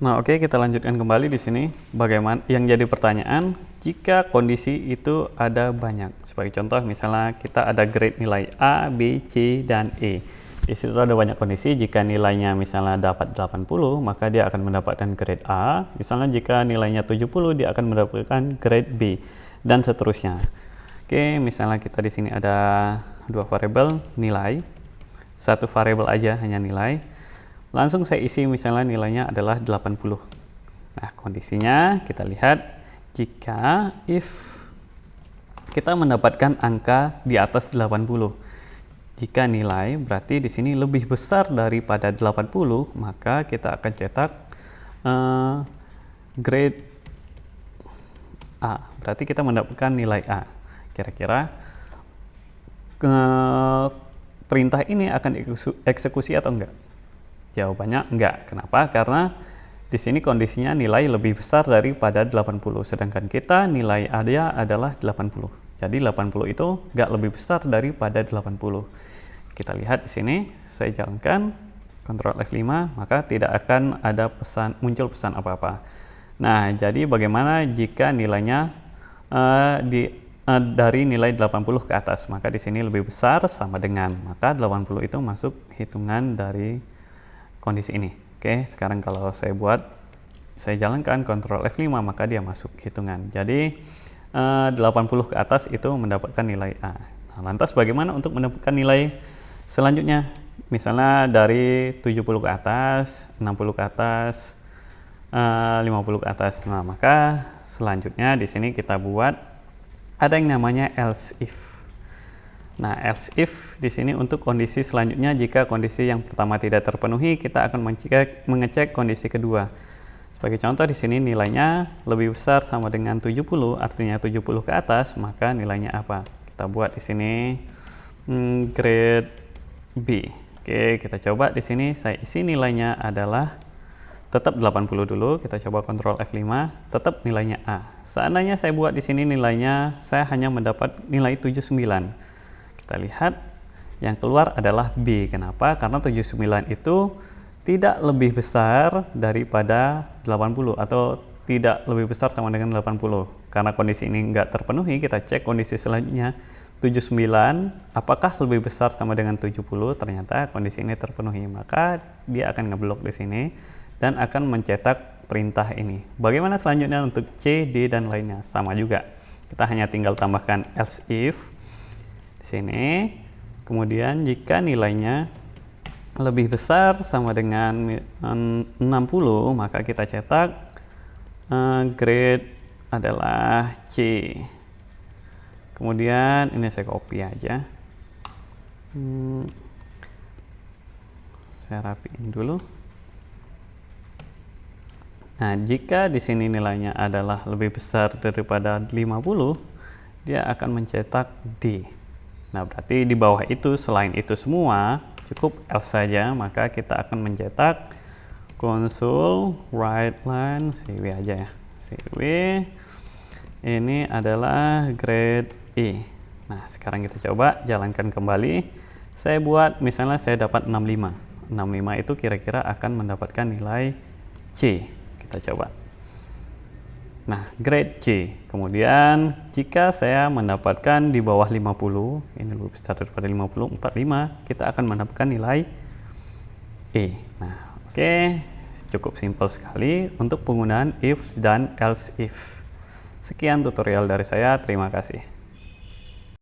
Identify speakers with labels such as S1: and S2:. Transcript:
S1: Nah, oke, kita lanjutkan kembali di sini. Bagaimana yang jadi pertanyaan jika kondisi itu ada banyak. Sebagai contoh, misalnya kita ada grade nilai A, B, C, dan E. Di situ ada banyak kondisi. Jika nilainya misalnya dapat 80, maka dia akan mendapatkan grade A. Misalnya jika nilainya 70, dia akan mendapatkan grade B, dan seterusnya. Oke, misalnya kita di sini ada dua variabel nilai. Satu variabel aja hanya nilai. Langsung saya isi misalnya nilainya adalah 80. Nah, kondisinya kita lihat jika if kita mendapatkan angka di atas 80. Jika nilai berarti di sini lebih besar daripada 80, maka kita akan cetak grade A. Berarti kita mendapatkan nilai A. Kira-kira perintah ini akan eksekusi atau enggak? Jawabannya enggak. Kenapa? Karena di sini kondisinya nilai lebih besar daripada 80, sedangkan kita nilai A adalah 80. Jadi 80 itu enggak lebih besar daripada 80. Kita lihat di sini, saya jalankan Ctrl F5, maka tidak akan ada muncul pesan apa-apa. Nah, jadi bagaimana jika nilainya dari nilai 80 ke atas? Maka di sini lebih besar sama dengan, maka 80 itu masuk hitungan dari kondisi ini. Oke, sekarang kalau saya jalankan Ctrl F5, maka dia masuk hitungan. Jadi 80 ke atas itu mendapatkan nilai A. Nah, lantas bagaimana untuk mendapatkan nilai selanjutnya? Misalnya dari 70 ke atas, 60 ke atas, 50 ke atas. Nah, maka selanjutnya di sini kita buat ada yang namanya else if. Nah, else if di sini untuk kondisi selanjutnya, jika kondisi yang pertama tidak terpenuhi, kita akan mengecek kondisi kedua. Sebagai contoh di sini nilainya lebih besar sama dengan 70, artinya 70 ke atas, maka nilainya apa? Kita buat di sini grade B. Oke, kita coba di sini saya isi nilainya adalah tetap 80 dulu. Kita coba Ctrl F5, tetap nilainya A. Seandainya saya buat di sini nilainya saya hanya mendapat nilai 79. Kita lihat yang keluar adalah B. Kenapa? Karena 79 itu tidak lebih besar daripada 80 atau tidak lebih besar sama dengan 80. Karena kondisi ini enggak terpenuhi, kita cek kondisi selanjutnya 79 apakah lebih besar sama dengan 70. Ternyata kondisi ini terpenuhi, maka dia akan ngeblok di sini dan akan mencetak perintah ini. Bagaimana selanjutnya untuk C, D, dan lainnya? Sama juga. Kita hanya tinggal tambahkan else if di sini. Kemudian jika nilainya lebih besar sama dengan 60, maka kita cetak grade adalah C. Kemudian ini saya copy aja. Saya rapiin dulu. Nah, jika di sini nilainya adalah lebih besar daripada 50, dia akan mencetak D. Nah, berarti di bawah itu, selain itu semua, cukup else saja, maka kita akan mencetak console write line CW aja ya. CW ini adalah grade E. Nah, sekarang kita coba jalankan kembali. Saya buat, misalnya saya dapat 65. 65 itu kira-kira akan mendapatkan nilai C. Kita coba. Nah, grade C. Kemudian jika saya mendapatkan di bawah 50, ini lebih besar daripada 50, 45, kita akan mendapatkan nilai E. Nah, oke, cukup simpel sekali untuk penggunaan if dan else if. Sekian tutorial dari saya, terima kasih.